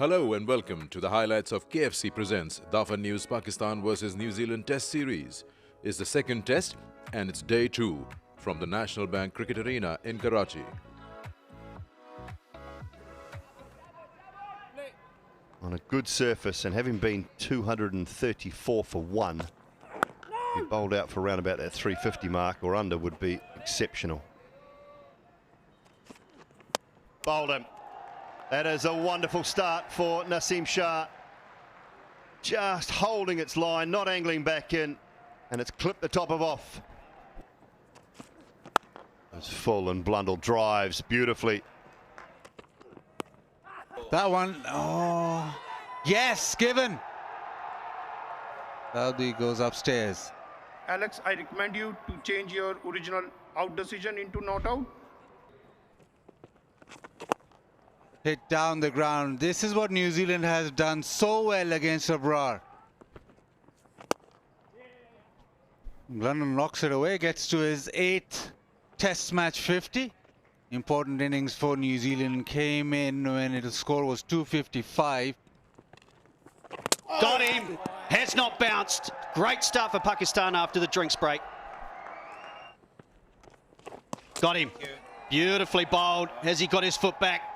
Hello and welcome to the highlights of KFC presents Dafan News Pakistan vs New Zealand Test Series. It's the second test and it's day 2 from the National Bank Cricket Arena in Karachi. On a good surface and having been 234 for 1, he bowled out for around about that 350 mark or under would be exceptional. Bowled him. That is a wonderful start for Naseem Shah. Just holding its line, not angling back in, and it's clipped the top of off. It's full and Blundell drives beautifully. That one, oh, yes, given. Saudi goes upstairs. Alex, I recommend you to change your original out decision into not out. Hit down the ground. This is what New Zealand has done so well against Abrar. London knocks it away, gets to his 8th Test match 50. Important innings for New Zealand, came in when the score was 255. Got him, has not bounced. Great start for Pakistan after the drinks break. Got him, beautifully bowled. Has he got his foot back?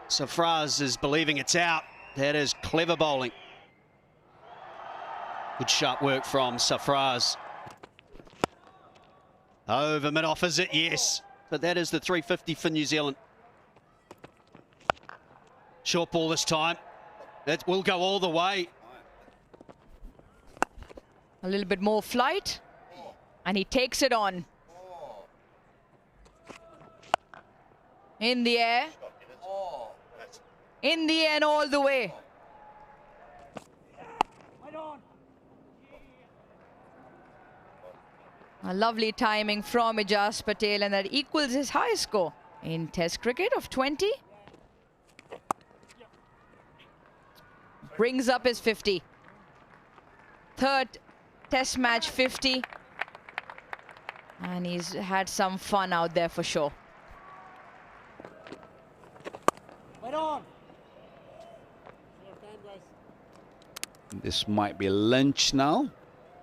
Sarfraz is believing it's out. That is clever bowling. Good sharp work from Sarfraz. Over mid offers it, yes. But that is the 350 for New Zealand. Short ball this time. That will go all the way. A little bit more flight. And he takes it on. In the air. In the air and all the way. A lovely timing from Ijaz Patel, and that equals his highest score in Test cricket of 20. Brings up his 50. Third Test match 50. And he's had some fun out there for sure. This might be Lynch now,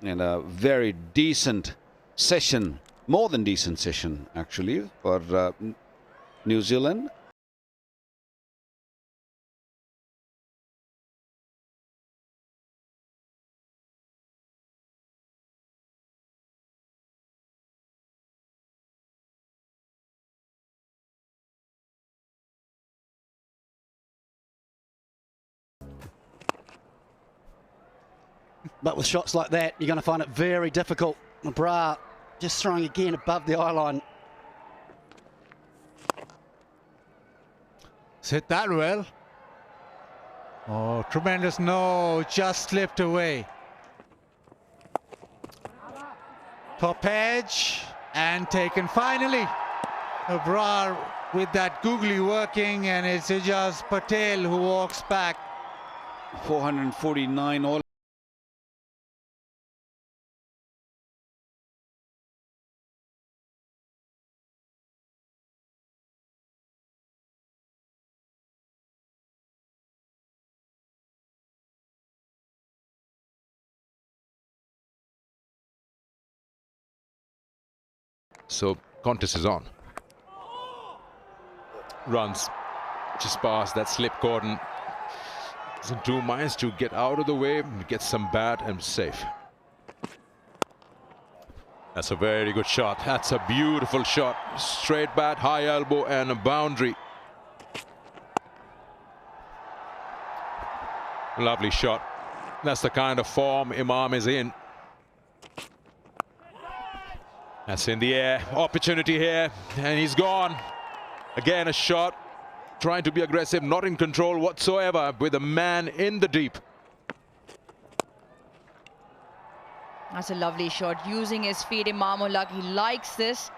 and a very decent session, more than decent session actually for New Zealand. But with shots like that, you're going to find it very difficult. Abrar just throwing again above the eye line. It's hit that well. Oh, tremendous. No, just slipped away. Top edge and taken finally. Abrar with that googly working, and it's Ijaz Patel who walks back. 449 all. So contest is on. Runs just past that slip cordon. He's in 2 minds to get out of the way, get some bat and safe. That's a very good shot. That's a beautiful shot. Straight bat, high elbow and a boundary. Lovely shot. That's the kind of form Imam is in. That's in the air. Opportunity here. And he's gone. Again, a shot. Trying to be aggressive, not in control whatsoever, with a man in the deep. That's a lovely shot. Using his feet, Imamullah. He likes this.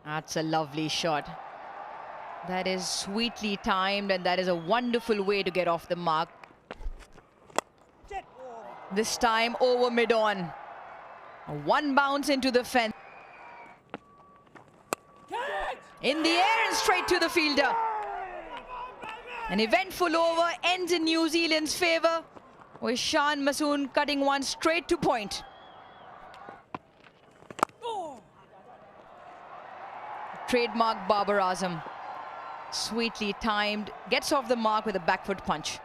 That's a lovely shot. That is sweetly timed, and that is a wonderful way to get off the mark. This time over mid-on. One bounce into the fence. In the air and straight to the fielder. An eventful over ends in New Zealand's favour, with Shan Masoon cutting one straight to point. Trademark Babar Azam. Sweetly timed, gets off the mark with a back foot punch.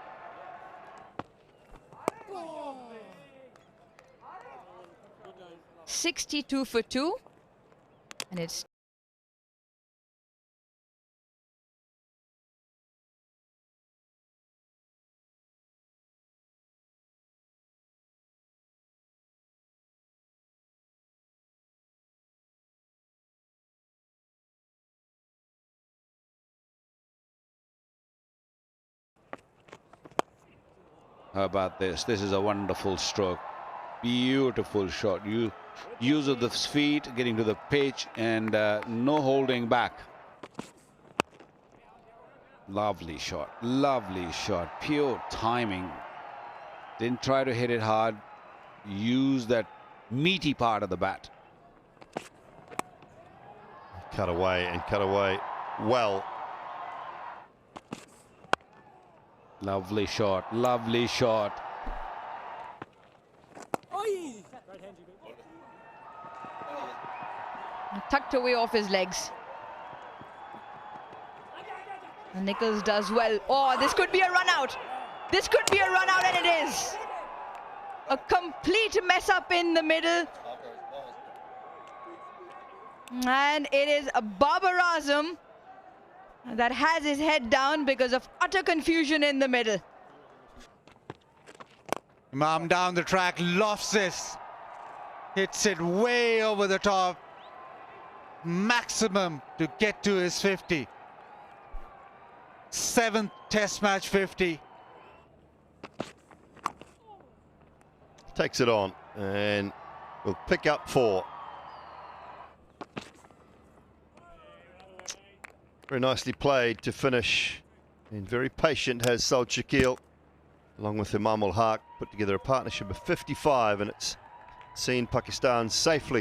$62 for 2, and it's How about this? This is a wonderful stroke. Beautiful shot. Use of the feet, getting to the pitch, and no holding back. Lovely shot. Lovely shot. Pure timing. Didn't try to hit it hard. Use that meaty part of the bat. Cut away and cut away well. Lovely shot. Lovely shot. tucked away off his legs. And Nicholls does well. Oh, this could be a run out. This could be a run out, and it is. A complete mess up in the middle. And it is a Babar Azam that has his head down because of utter confusion in the middle. Imam down the track, lofts this. Hits it way over the top. Maximum to get to his 50. 7th Test match 50. Takes it on and will pick up 4. Very nicely played to finish, and very patient has Saud Shakil, along with Imam Ul Haq, put together a partnership of 55, and it's seen Pakistan safely